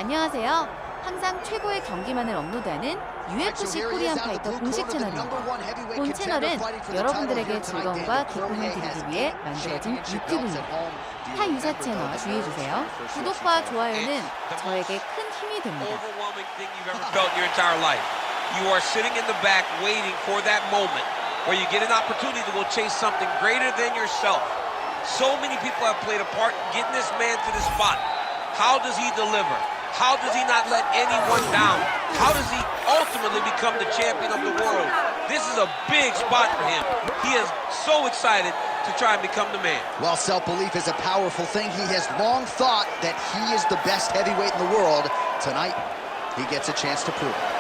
안녕하세요. 항상 최고의 경기만을 업로드하는 UFC 코리안파이터 공식 채널입니다. 본 채널은 여러분들에게 즐거움과 기쁨을 드리기 위해 만들어진 유튜브입니다. 타 유사 채널 주의해주세요. 구독과 좋아요는 저에게 큰 힘이 됩니다. You are sitting in the back waiting for that moment where you get an opportunity to go chase something greater than yourself. So many people have played a part in getting this man to the spot. How does he deliver? How does he not let anyone down? How does he ultimately become the champion of the world? This is a big spot for him. He is so excited to try and become the man. Well, self-belief is a powerful thing. He has long thought that he is the best heavyweight in the world. Tonight, he gets a chance to prove it.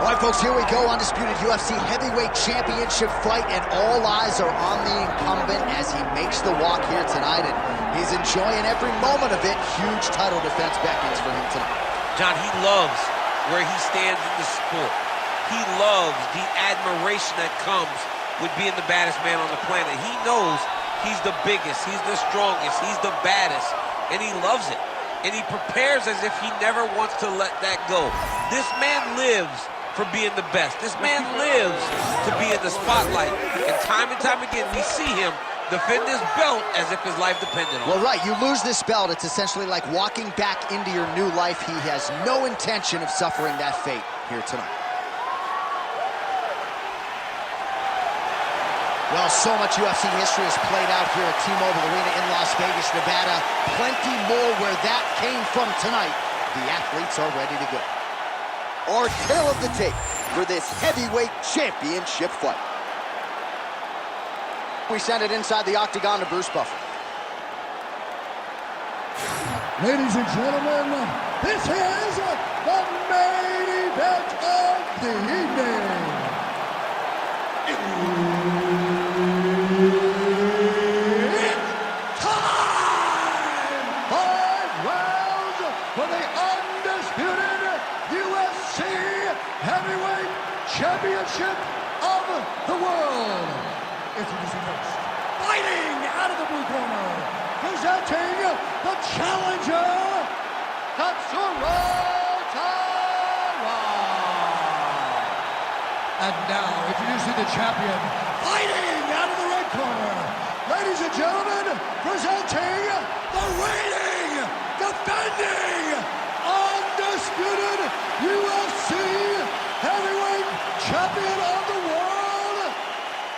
All right, folks, here we go. Undisputed UFC heavyweight championship fight, and all eyes are on the incumbent as he makes the walk here tonight, and he's enjoying every moment of it. Huge title defense beckons for him tonight. John, he loves where he stands in the sport. He loves the admiration that comes with being the baddest man on the planet. He knows he's the biggest, he's the strongest, he's the baddest, and he loves it. And he prepares as if he never wants to let that go. This man lives for being the best. This man lives to be in the spotlight. And time again, we see him defend this belt as if his life depended on it. Well, right, you lose this belt, it's essentially like walking back into your new life. He has no intention of suffering that fate here tonight. Well, so much UFC history has played out here at T-Mobile Arena in Las Vegas, Nevada. Plenty more where that came from tonight. The athletes are ready to go. Our tale of the tape for this heavyweight championship fight. We send it inside the octagon to Bruce Buffer. Ladies and gentlemen, this is the main event of the evening. It's time! 5 rounds for the undisputed UFC Heavyweight Championship of the world. Introducing first, fighting out of the blue corner, presenting the challenger, Katsuro Taira. And now, introducing the champion, fighting out of the red corner, ladies and gentlemen, presenting the reigning, defending, undisputed UFC Heavyweight Champion of the world,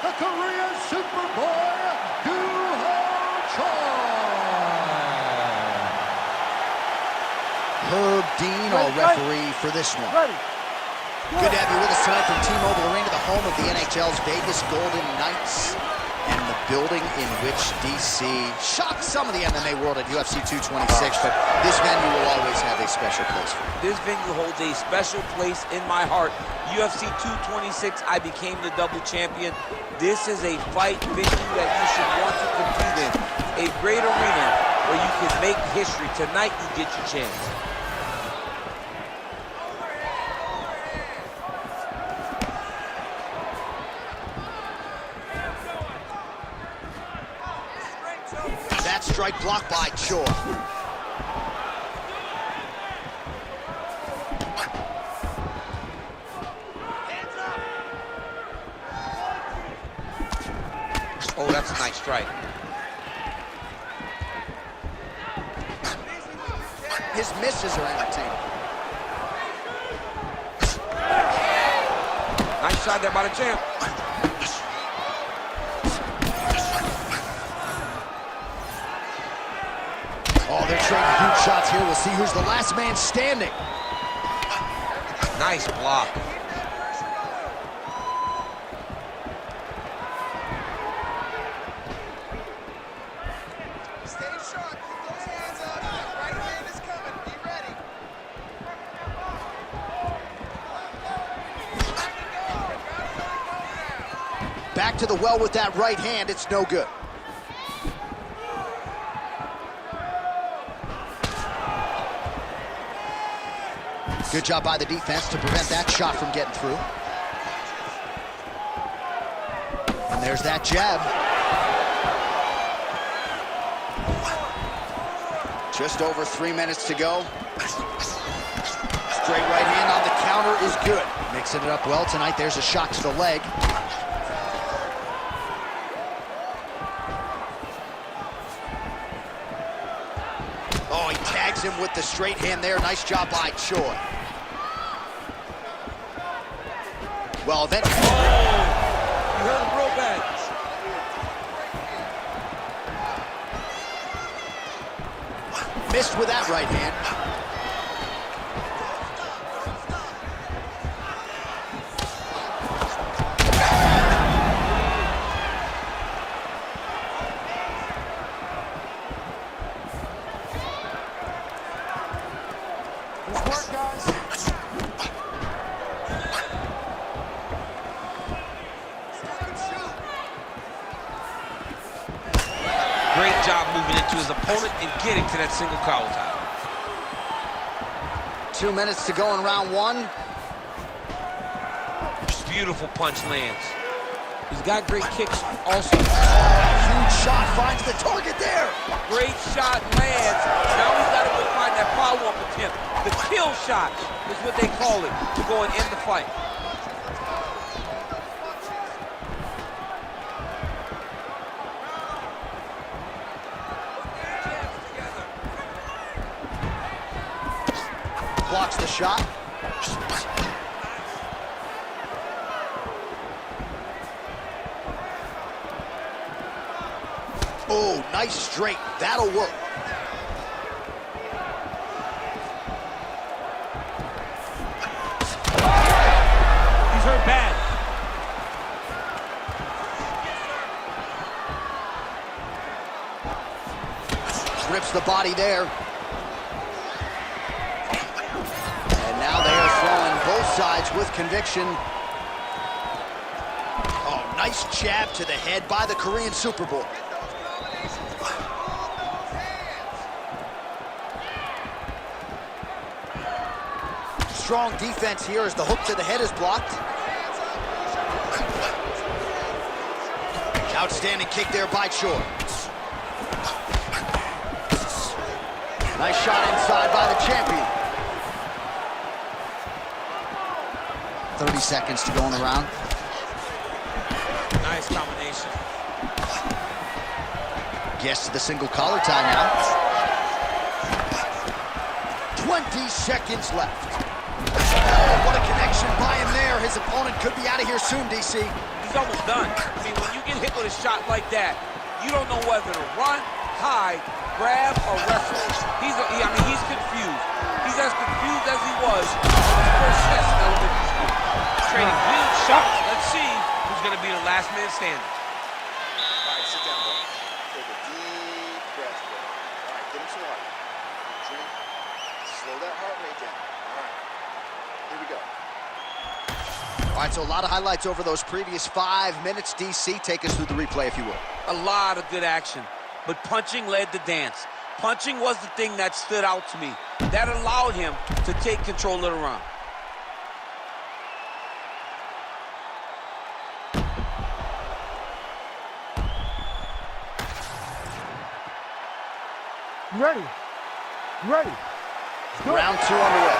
the Korean Superboy, Doo-Ho Choi. Herb Dean, our referee for this one. Good to have you with us tonight from T-Mobile Arena, the home of the NHL's Vegas Golden Knights, and the building in which DC shocked some of the MMA world at UFC 226, but this venue will always have a special place for me. This venue holds a special place in my heart. UFC 226, I became the double champion. This is a fight venue that you should want to compete in. A great arena where you can make history. Tonight you get your chance. That strike blocked by Choi. Oh, that's a nice strike. His misses are entertaining. Nice shot there by the champ. Oh, they're trading huge shots here. We'll see who's the last man standing. Nice block. Stay sharp. Keep those hands up. Right hand is coming. Be ready. Back to the well with that right hand. It's no good. Good job by the defense to prevent that shot from getting through. And there's that jab. Just over 3 minutes to go. Straight right hand on the counter is good. Mixing it up well tonight. There's a shot to the leg. Oh, he tags him with the straight hand there. Nice job by Choi. Well, then... Oh, you hurt him real bad. Missed with that right hand. Great job moving into his opponent and getting to that single collar tie. 2 minutes to go in round one. Beautiful punch lands. He's got great kicks also. Huge shot finds the target there. Great shot lands. Now he's got to go find that follow-up attempt. The kill shot is what they call it to go and end the fight. Blocks the shot. Oh, nice straight. That'll work. He's hurt bad. Rips the body there. And now they are throwing both sides with conviction. Oh, nice jab to the head by the Korean Superboy. Strong defense here as the hook to the head is blocked. Outstanding kick there by Choi. Nice shot inside by the champion. 30 seconds to go in the round. Nice combination. Gets to the single collar tie now. 20 seconds left. Oh, what a connection by him there. His opponent could be out of here soon, DC. He's almost done. I mean, when you get hit with a shot like that, you don't know whether to run, hide, grab, or wrestle. He's confused. He's as confused as he was on his first test in elementary school. Trading huge shots. Let's see who's going to be the last man standing. All right, sit down, bro. Take a deep breath, bro. All right, get him some water. Drink. Slow that heart rate down. All right. Here we go. All right, so a lot of highlights over those previous 5 minutes. DC, take us through the replay, if you will. A lot of good action, but punching led the dance. Punching was the thing that stood out to me. That allowed him to take control of the round. Ready? Ready? Round two underway.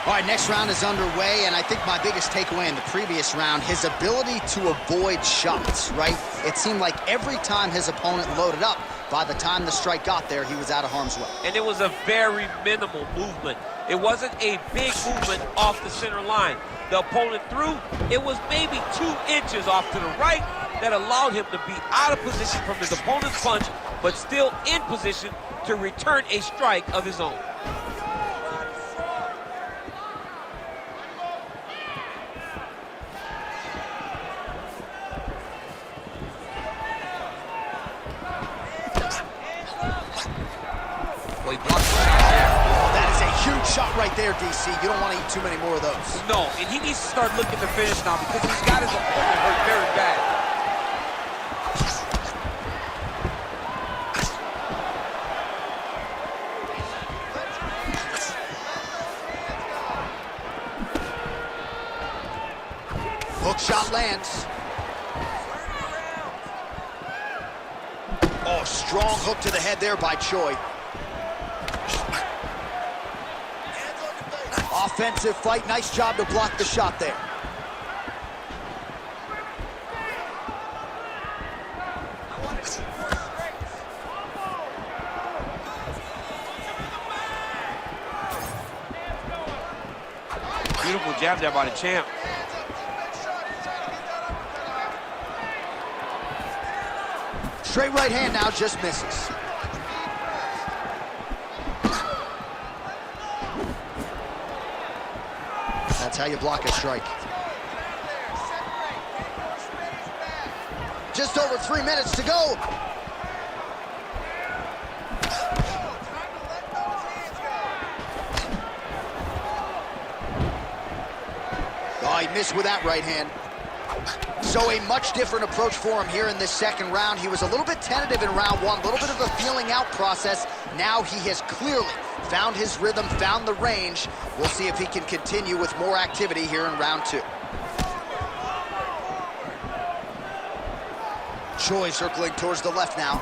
All right, next round is underway, and I think my biggest takeaway in the previous round, his ability to avoid shots, right? It seemed like every time his opponent loaded up, by the time the strike got there, he was out of harm's way. And it was a very minimal movement. It wasn't a big movement off the center line. The opponent threw, it was maybe 2 inches off to the right that allowed him to be out of position from his opponent's punch, but still in position to return a strike of his own. Well, he blocked the shot there. Oh, that is a huge shot right there, DC. You don't want to eat too many more of those. No, and he needs to start looking to finish now because he's got his opponent hurt very bad. Hook shot lands. Oh, strong hook to the head there by Choi. Offensive fight. Nice job to block the shot there. Beautiful jab there by the champ. Straight right hand now, just misses. That's how you block a strike. Just over 3 minutes to go. Oh, he missed with that right hand. So a much different approach for him here in this second round. He was a little bit tentative in round one, a little bit of a feeling out process. Now he has clearly found his rhythm, found the range. We'll see if he can continue with more activity here in round two. Choi circling towards the left now.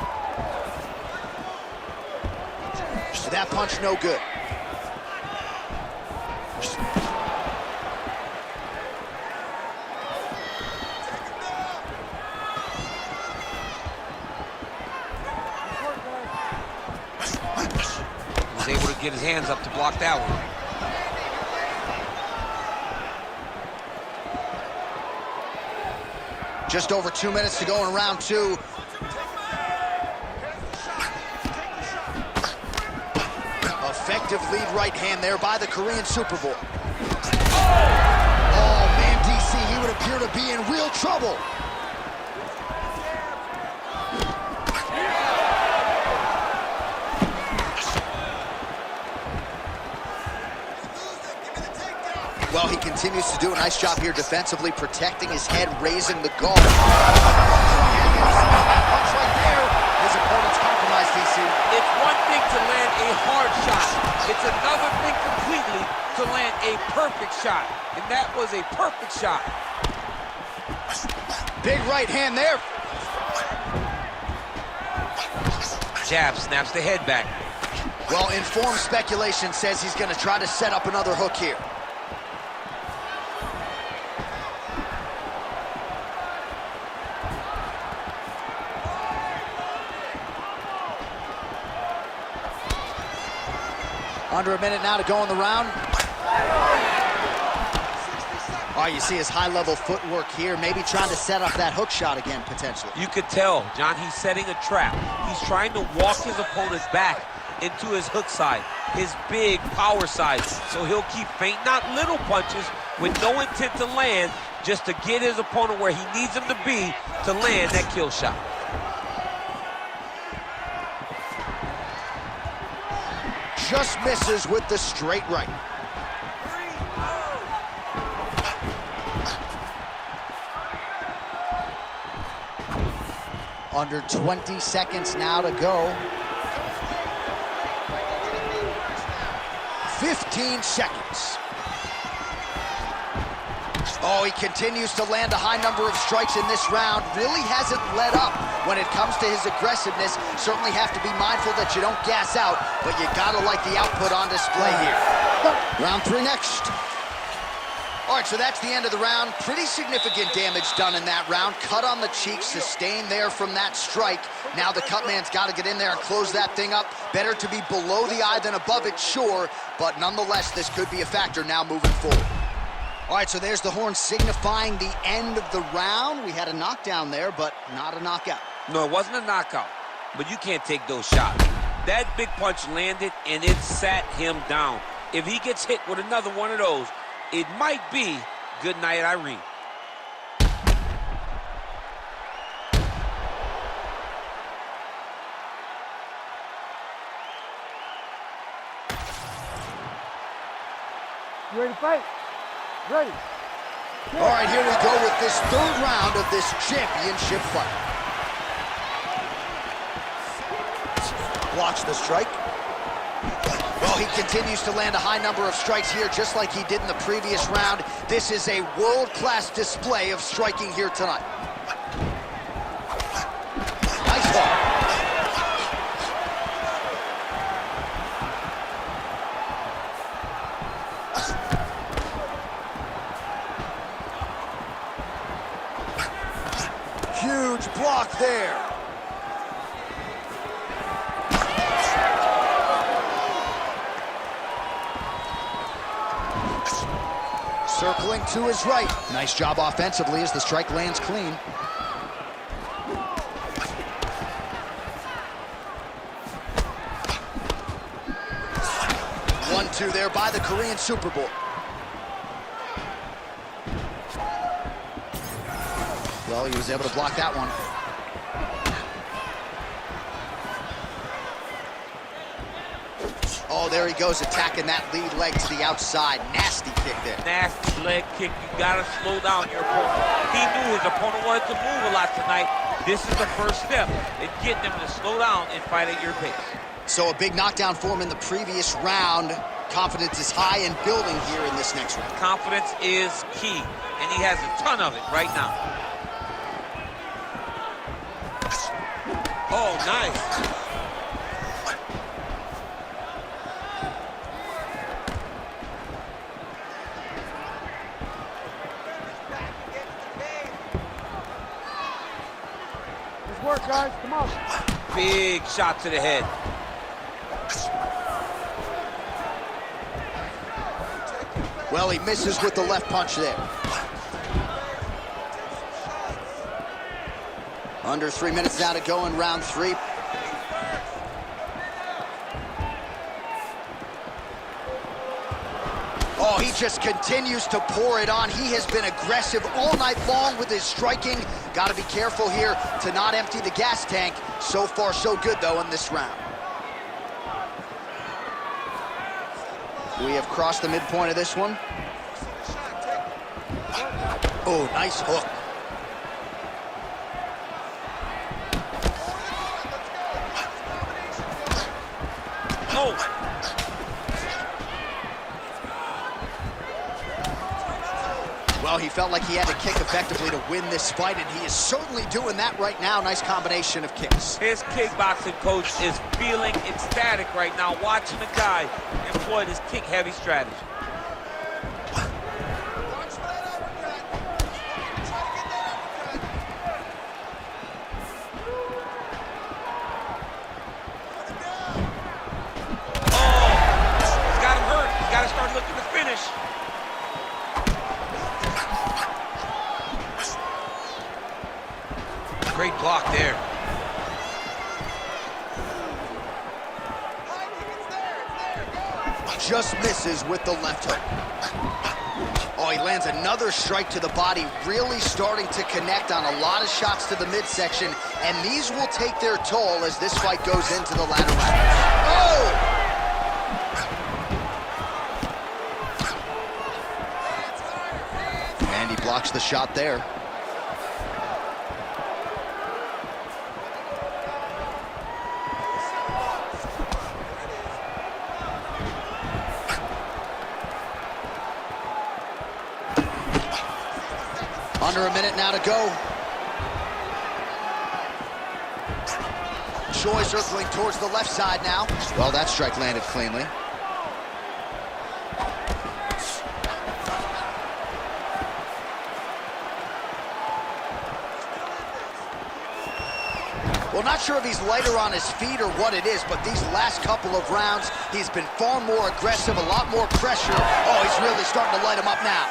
That punch no good. Was able to get his hands up to block that one. Just over 2 minutes to go in round two. Effective lead right hand there by the Korean Super Bowl. Oh man, DC, he would appear to be in real trouble. Well, he continues to do a nice job here defensively, protecting his head, raising the guard. Punch right there. His opponent's compromised, DC. It's one thing to land a hard shot. It's another thing completely to land a perfect shot. And that was a perfect shot. Big right hand there. Jab snaps the head back. Well, informed speculation says he's going to try to set up another hook here. Under a minute now to go in the round. Oh, you see his high-level footwork here, maybe trying to set up that hook shot again, potentially. You could tell, John, he's setting a trap. He's trying to walk his opponent back into his hook side, his big power side. So he'll keep feinting out little punches with no intent to land, just to get his opponent where he needs him to be to land that kill shot. Just misses with the straight right. Under 20 seconds now to go. 15 seconds. Oh, he continues to land a high number of strikes in this round. Really hasn't let up when it comes to his aggressiveness. Certainly have to be mindful that you don't gas out, but you gotta like the output on display here. Round three next. All right, so that's the end of the round. Pretty significant damage done in that round. Cut on the cheek, sustained there from that strike. Now the cut man's got to get in there and close that thing up. Better to be below the eye than above it, sure, but nonetheless, this could be a factor now moving forward. All right, so there's the horn signifying the end of the round. We had a knockdown there, but not a knockout. No, it wasn't a knockout, but you can't take those shots. That big punch landed, and it sat him down. If he gets hit with another one of those, it might be good night, Irene. You ready to fight? Ready. All right, here we go with this third round of this championship fight. Blocks the strike. Well, he continues to land a high number of strikes here, just like he did in the previous round. This is a world-class display of striking here tonight. Nice hook. Huge block there. Circling to his right. Nice job offensively as the strike lands clean. 1-2 there by the Korean Super Bowl. Well, he was able to block that one. Oh, there he goes, attacking that lead leg to the outside. Nasty kick there. Nasty leg kick. You gotta slow down your opponent. He knew his opponent wanted to move a lot tonight. This is the first step in getting him to slow down and fight at your pace. So a big knockdown for him in the previous round. Confidence is high and building here in this next round. Confidence is key, and he has a ton of it right now. Oh, nice. Work, guys. Come on. Big shot to the head. Well, he misses with the left punch there. Under 3 minutes now to go in round 3. Oh, he just continues to pour it on. He has been aggressive all night long with his striking. Got to be careful here to not empty the gas tank. So far, so good, though, in this round. We have crossed the midpoint of this one. Oh, nice hook. Oh. Well, he felt like he had to kick effectively to win this fight, and he is certainly doing that right now. Nice combination of kicks. His kickboxing coach is feeling ecstatic right now, watching the guy employ this kick-heavy strategy. Great block there. Just misses with the left hook. Oh, he lands another strike to the body, really starting to connect on a lot of shots to the midsection, and these will take their toll as this fight goes into the latter rounds. Oh! And he blocks the shot there. Under a minute now to go. Choi circling towards the left side now. Well, that strike landed cleanly. Well, not sure if he's lighter on his feet or what it is, but these last couple of rounds, he's been far more aggressive, a lot more pressure. Oh, he's really starting to light him up now.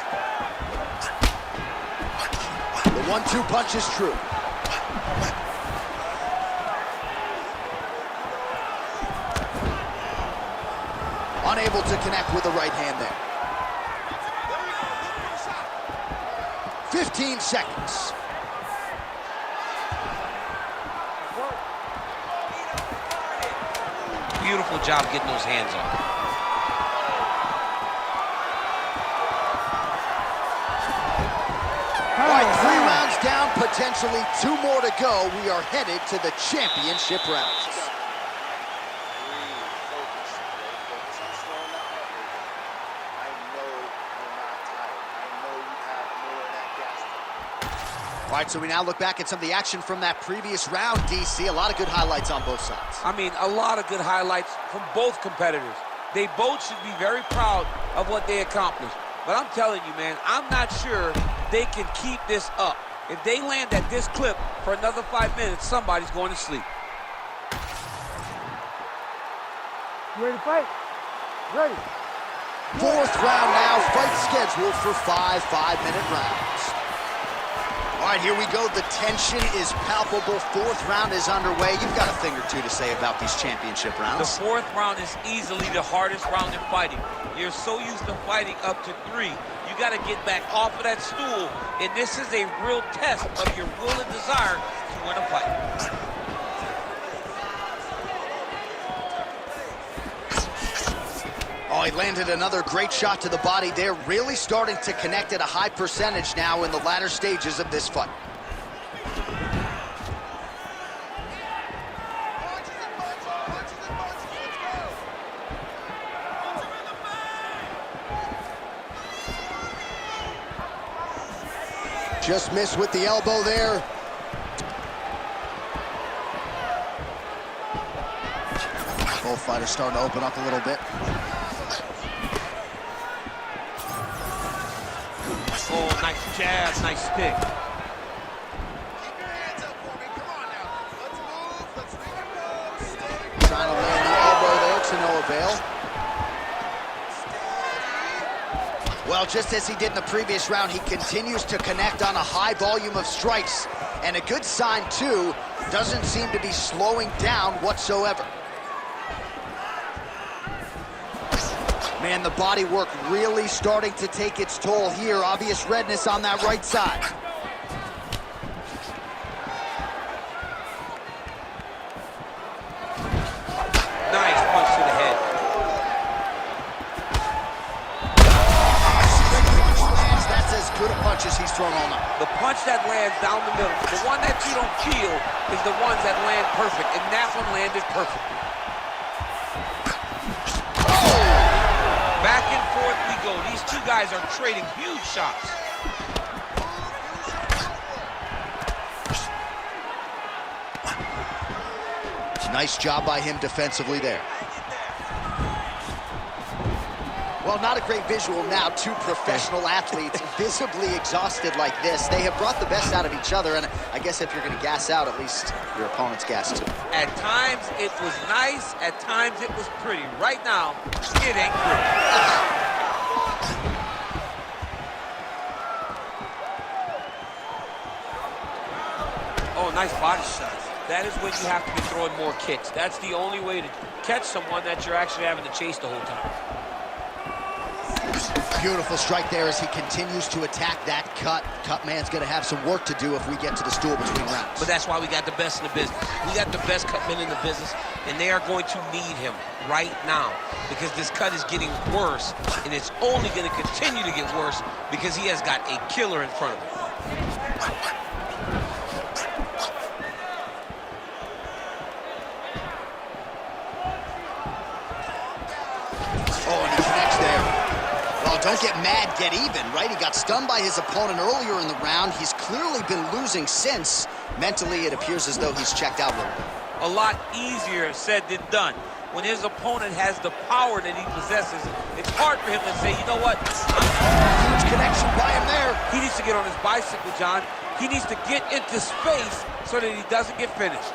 The 1-2 punch is true. Unable to connect with the right hand there. 15 seconds. Beautiful job getting those hands on. right, 3 rounds down, potentially 2 more to go. We are headed to the championship rounds. All right, so we now look back at some of the action from that previous round, DC. A lot of good highlights on both sides. I mean, a lot of good highlights from both competitors. They both should be very proud of what they accomplished. But I'm telling you, man, I'm not sure they can keep this up. If they land at this clip for another 5 minutes, somebody's going to sleep. You ready to fight? Ready. 4th round now, fight scheduled for 5 5-minute rounds. All right, here we go. The tension is palpable. 4th round is underway. You've got a thing or two to say about these championship rounds. The 4th round is easily the hardest round in fighting. You're so used to fighting up to 3. You got to get back off of that stool, and this is a real test of your will and desire to win a fight. Oh, he landed another great shot to the body there. Really starting to connect at a high percentage now in the latter stages of this fight. Just missed with the elbow there. Both fighters starting to open up a little bit. Oh, nice jab, nice stick. Keep your hands up for me. Come on now. Let's move. Let's recompose. Trying to land the elbow there to no avail. Well, just as he did in the previous round, he continues to connect on a high volume of strikes. And a good sign, too, doesn't seem to be slowing down whatsoever. Man, the body work really starting to take its toll here. Obvious redness on that right side. Nice punch to the head. That's as good a punch as he's thrown all night. The punch that lands down the middle, the one that you don't feel, is the ones that land perfect, and that one landed perfectly. Back and forth we go. These two guys are trading huge shots. Nice job by him defensively there. Well, not a great visual now. 2 professional athletes visibly exhausted like this. They have brought the best out of each other, and I guess if you're going to gas out, at least your opponent's gas too. At times it was nice, at times it was pretty. Right now, it ain't pretty. Oh, nice body shot. That is when you have to be throwing more kicks. That's the only way to catch someone that you're actually having to chase the whole time. Beautiful strike there as he continues to attack that cut. Cut man's going to have some work to do if we get to the stool between rounds. But that's why we got the best in the business. We got the best cut men in the business, and they are going to need him right now because this cut is getting worse, and it's only going to continue to get worse because he has got a killer in front of him. Don't get mad, get even, right? He got stunned by his opponent earlier in the round. He's clearly been losing since. Mentally, it appears as though he's checked out a little bit. A lot easier said than done. When his opponent has the power that he possesses, it's hard for him to say, you know what? Huge connection by him there. He needs to get on his bicycle, John. He needs to get into space so that he doesn't get finished.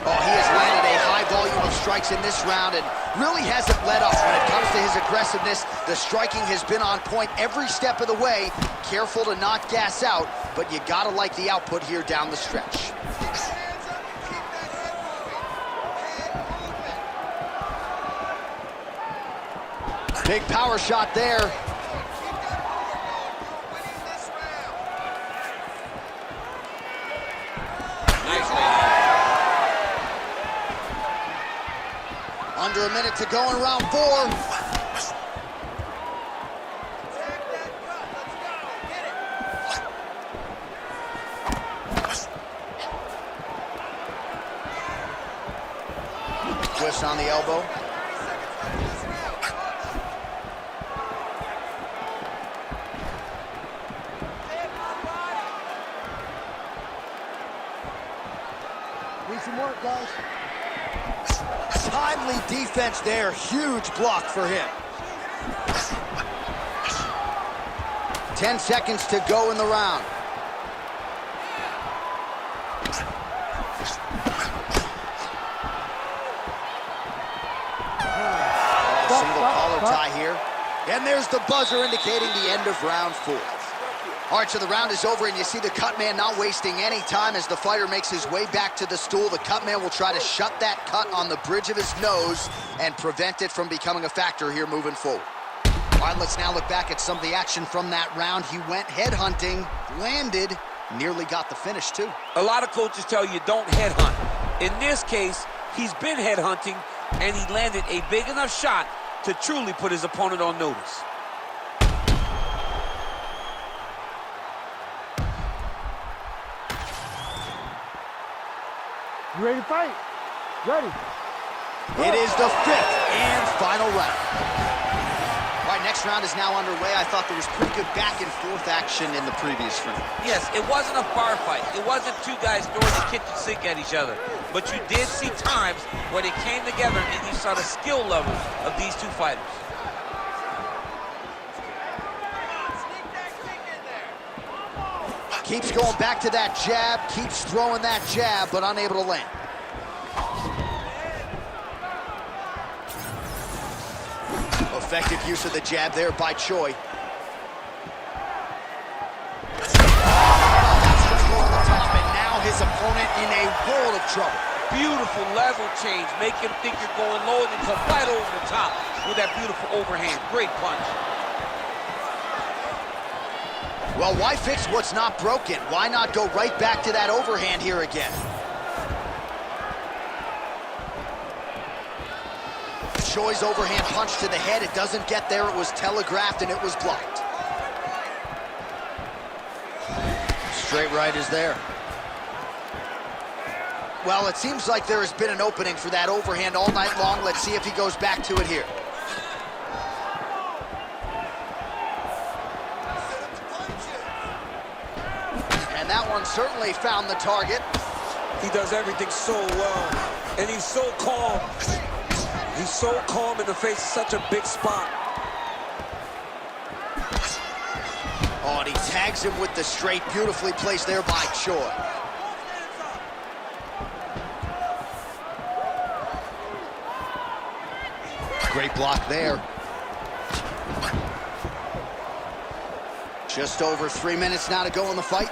Oh, he has landed a high volume of strikes in this round and really hasn't let up when it comes to his aggressiveness. The striking has been on point every step of the way. Careful to not gas out, but you gotta like the output here down the stretch. Big power shot there. Nice man. Under a minute to go in round 4. on the elbow. Need some work, guys. Timely defense there. Huge block for him. 10 seconds to go in the round. Single collar tie here. And there's the buzzer indicating the end of round 4. All right, so the round is over, and you see the cut man not wasting any time as the fighter makes his way back to the stool. The cut man will try to shut that cut on the bridge of his nose and prevent it from becoming a factor here moving forward. All right, let's now look back at some of the action from that round. He went headhunting, landed, nearly got the finish, too. A lot of coaches tell you don't headhunt. In this case, he's been headhunting, and he landed a big enough shot to truly put his opponent on notice. You ready to fight? Ready. It is the 5th and final round. All right, next round is now underway. I thought there was pretty good back and forth action in the previous round. Yes, it wasn't a bar fight. It wasn't two guys throwing the kitchen sink at each other. But you did see times where they came together and you saw the skill level of these two fighters. Keeps going back to that jab, keeps throwing that jab, but unable to land. Effective use of the jab there by Choi. That's just over the top, and now his opponent in a world of trouble. Beautiful level change. Make him think you're going low and then come right over the top with that beautiful overhand. Great punch. Well, why fix what's not broken? Why not go right back to that overhand here again? Choi's overhand punch to the head. It doesn't get there. It was telegraphed and it was blocked. Straight right is there. Well, it seems like there has been an opening for that overhand all night long. Let's see if he goes back to it here. And that one certainly found the target. He does everything so well, and he's so calm. He's so calm in the face of such a big spot. Oh, and he tags him with the straight, beautifully placed there by Choi. Great block there. Just over 3 minutes now to go in the fight.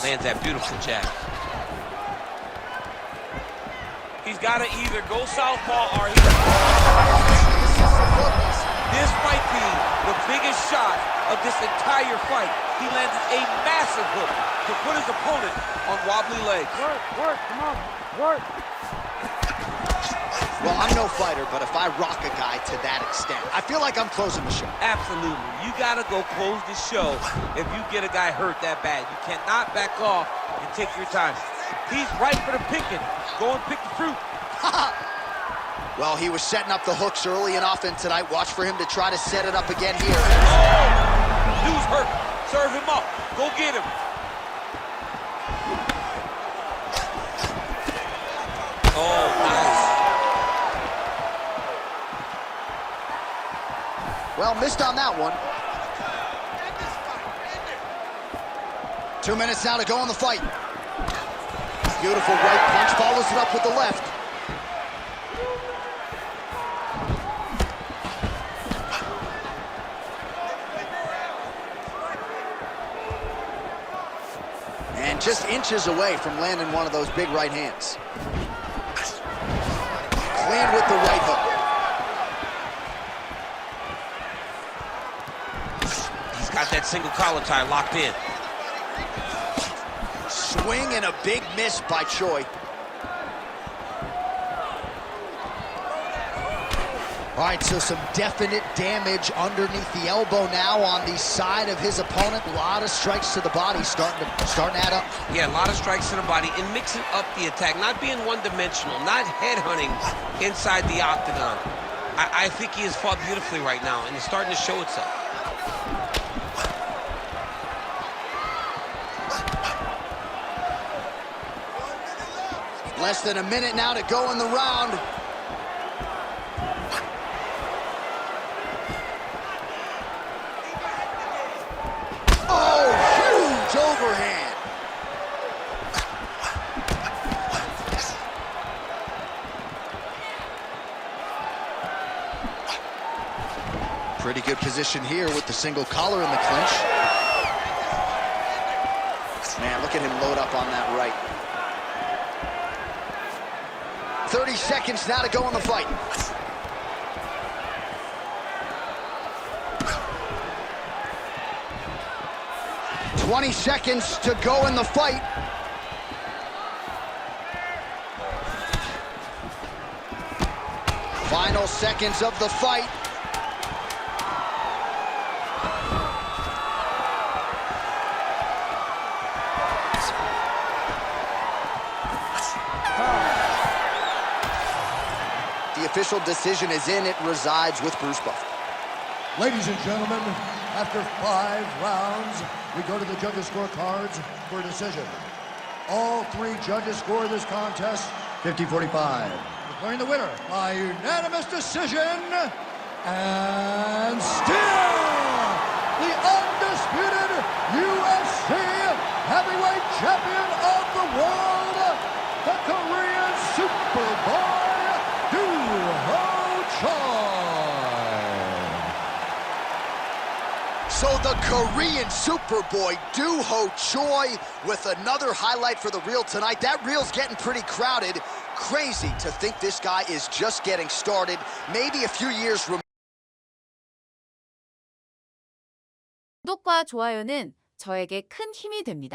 Lands that beautiful jab. He's got to either go southpaw or this might be the biggest shot of this entire fight. He landed a massive hook to put his opponent on wobbly legs. Work, come on, work. Well, I'm no fighter, but if I rock a guy to that extent, I feel like I'm closing the show. Absolutely. You got to go close the show if you get a guy hurt that bad. You cannot back off and take your time. He's right for the picking. Go and pick the fruit. Well, he was setting up the hooks early and often tonight. Watch for him to try to set it up again here. Oh! Dude's hurt. Serve him up. Go get him. Oh, nice. Well, missed on that one. 2 minutes now to go in the fight. Beautiful right punch, follows it up with the left. And just inches away from landing one of those big right hands. Clean with the right hook. He's got that single collar tie locked in. Swing and a big miss by Choi. All right, so some definite damage underneath the elbow now on the side of his opponent. A lot of strikes to the body starting to add up. Yeah, a lot of strikes to the body and mixing up the attack, not being one-dimensional, not headhunting inside the octagon. I think he has fought beautifully right now, and it's starting to show itself. Less than a minute now to go in the round. Oh, huge overhand. Pretty good position here with the single collar in the clinch. Man, look at him load up on that right. 30 seconds now to go in the fight. "20 seconds to go in the fight." Final seconds of the fight. The official decision is in. It resides with Bruce Buffer. Ladies and gentlemen, after 5 rounds, we go to the judges' scorecards for a decision. All 3 judges score this contest 50-45. Declaring the winner by unanimous decision, and still the undisputed UFC heavyweight champion of the world, the Korean Superboy, So the Korean Superboy, Do-Ho Choi, with another highlight for the reel tonight. That reel's getting pretty crowded. Crazy to think this guy is just getting started. Maybe a few years 구독과 좋아요는 저에게 큰 힘이 됩니다.